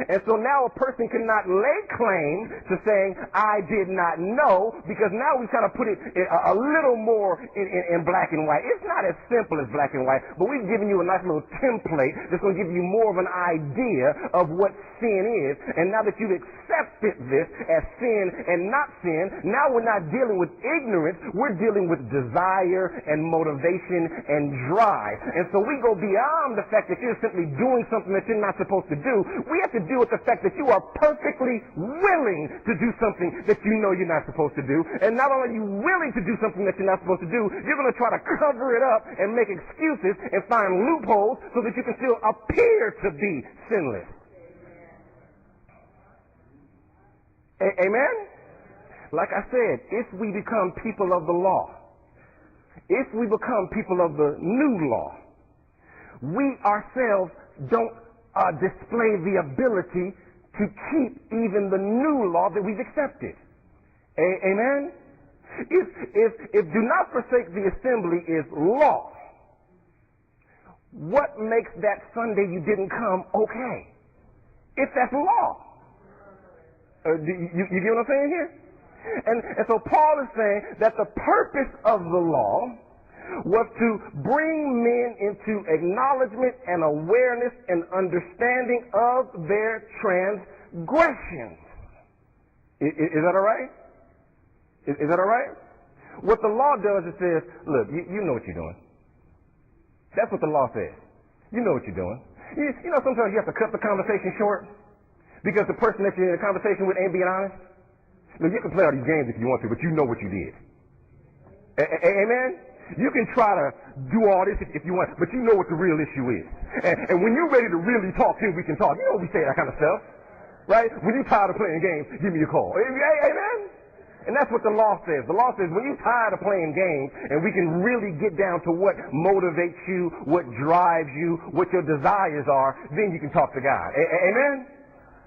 And so now a person cannot lay claim to saying, I did not know, because now we kind of put it a little more in black and white. It's not as simple as black and white, but we've given you a nice little template that's going to give you more of an idea of what sin is. And now that you've accepted this as sin and not sin, now we're not dealing with ignorance, we're dealing with desire and motivation and drive. And so we go beyond the fact that you're simply doing something that you're not supposed to do. We have to deal with the fact that you are perfectly willing to do something that you know you're not supposed to do. And not only are you willing to do something that you're not supposed to do, you're going to try to cover it up and make excuses and find loopholes so that you can still appear to be sinless. Amen? Like I said, if we become people of the law, if we become people of the new law, we ourselves don't display the ability to keep even the new law that we've accepted. Amen? If do not forsake the assembly is law, what makes that Sunday you didn't come okay? If that's law. You get what I'm saying here? And so Paul is saying that the purpose of the law was to bring men into acknowledgement and awareness and understanding of their transgressions. Is that all right? Is that all right? What the law does, it says, look, you know what you're doing. That's what the law says. You know what you're doing. You know, sometimes you have to cut the conversation short because the person that you're in a conversation with ain't being honest. Look, you can play all these games if you want to, but you know what you did. Amen? You can try to do all this if you want, but you know what the real issue is. And when you're ready to really talk, then we can talk. You know we say that kind of stuff, right? When you're tired of playing games, give me a call. Amen? And that's what the law says. The law says when you're tired of playing games and we can really get down to what motivates you, what drives you, what your desires are, then you can talk to God. Amen?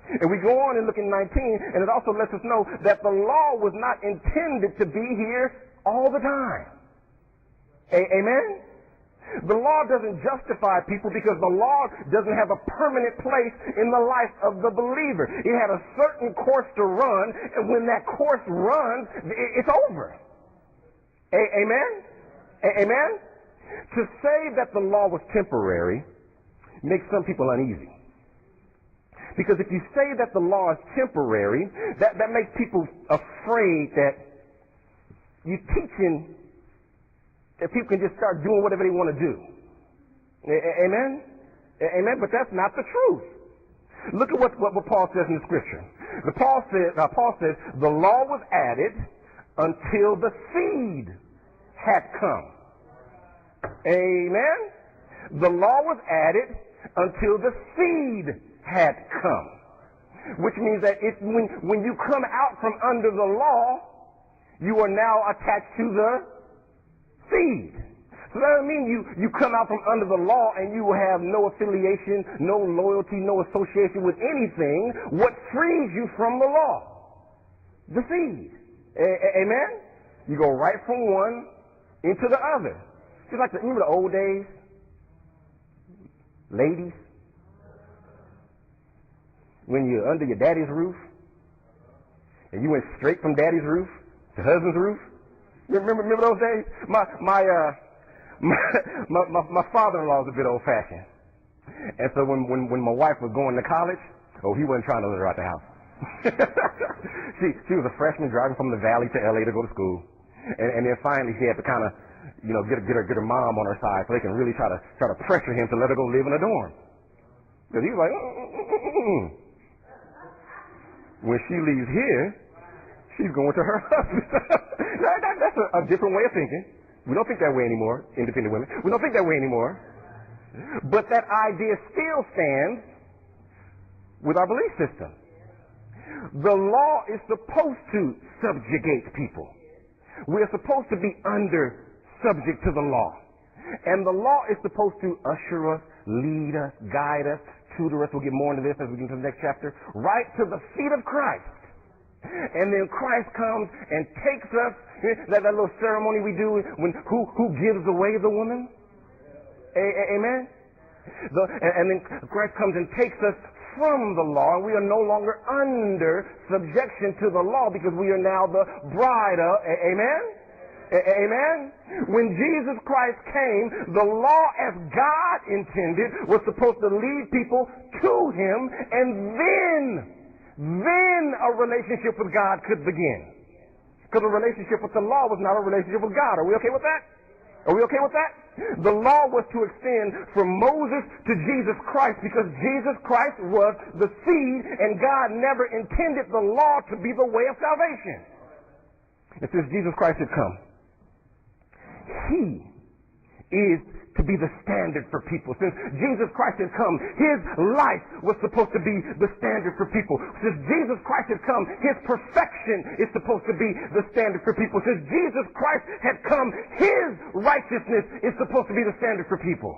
And we go on and look in 19, and it also lets us know that the law was not intended to be here all the time. Amen? The law doesn't justify people because the law doesn't have a permanent place in the life of the believer. It had a certain course to run, and when that course runs, it's over. Amen? Amen? To say that the law was temporary makes some people uneasy. Because if you say that the law is temporary, that makes people afraid that you're teaching that people can just start doing whatever they want to do. Amen? Amen? But that's not the truth. Look at what Paul says in the scripture. Paul says, the law was added until the seed had come. Amen? The law was added until the seed had come. Which means that when you come out from under the law, you are now attached to the seed. So that doesn't mean you come out from under the law and you will have no affiliation, no loyalty, no association with anything. What frees you from the law? The seed. Amen? You go right from one into the other. Just like remember the old days? Ladies? When you're under your daddy's roof and you went straight from daddy's roof to husband's roof? Remember those days? My father-in-law was a bit old-fashioned. And so when my wife was going to college, he wasn't trying to let her out the house. She was a freshman driving from the valley to LA to go to school. And then finally she had to kind of, get her mom on her side so they can really try to pressure him to let her go live in a dorm. Because he was like, When she leaves here, she's going to her husband. That's a different way of thinking. We don't think that way anymore, independent women. We don't think that way anymore. But that idea still stands with our belief system. The law is supposed to subjugate people. We're supposed to be subject to the law. And the law is supposed to usher us, lead us, guide us, tutor us. We'll get more into this as we get into the next chapter. Right to the feet of Christ. And then Christ comes and takes us, that little ceremony we do when who gives away the woman? Amen? And then Christ comes and takes us from the law, and we are no longer under subjection to the law because we are now the bride of, amen? Amen? When Jesus Christ came, the law as God intended was supposed to lead people to him, and then a relationship with God could begin. Because a relationship with the law was not a relationship with God. Are we okay with that? Are we okay with that? The law was to extend from Moses to Jesus Christ because Jesus Christ was the seed, and God never intended the law to be the way of salvation. And since Jesus Christ had come, he is to be the standard for people. Since Jesus Christ had come, his life was supposed to be the standard for people. Since Jesus Christ had come, his perfection is supposed to be the standard for people. Since Jesus Christ had come, his righteousness is supposed to be the standard for people.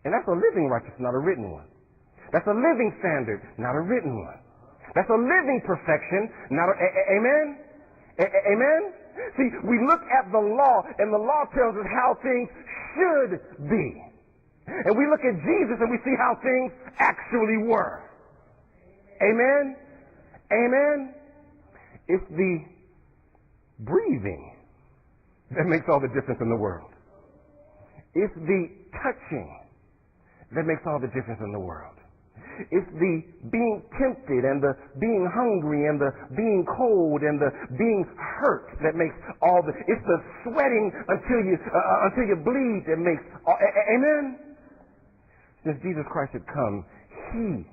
And that's a living righteousness, not a written one. That's a living standard, not a written one. That's a living perfection, not a, amen? Amen? See, we look at the law, and the law tells us how things should be. And we look at Jesus, and we see how things actually were. Amen? Amen? It's the breathing that makes all the difference in the world. It's the touching that makes all the difference in the world. It's the being tempted and the being hungry and the being cold and the being hurt that makes all the, it's the sweating until you bleed that makes all, amen? Since Jesus Christ had come, he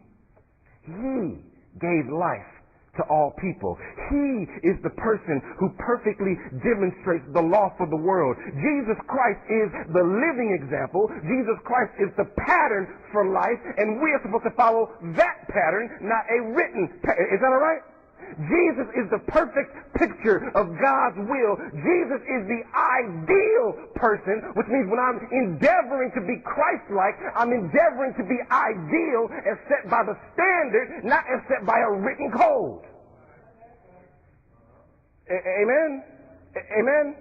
gave life to all people. He is the person who perfectly demonstrates the law for the world. Jesus Christ is the living example. Jesus Christ is the pattern for life, and we are supposed to follow that pattern, not a written pattern. Is that all right? Jesus is the perfect picture of God's will. Jesus is the ideal person, which means when I'm endeavoring to be Christ-like, I'm endeavoring to be ideal as set by the standard, not as set by a written code. Amen? Amen?